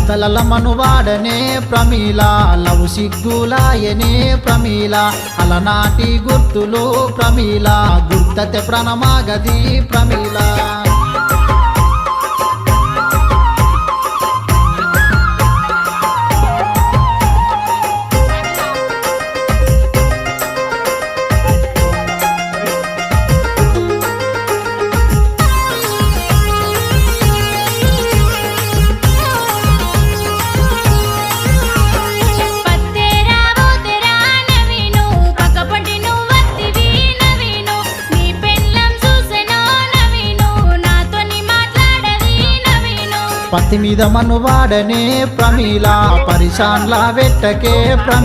లతలల మనువాడనే Pramila love సిగ్గులాయనే Pramila అలనాటి గుర్తులు ప్రమీల గుర్తతే ప్రణమాగది ప్రమీల పత్తి మీద మనువాడనే ప్రమీల పరిశాన్లా వెట్టకే ప్రమీ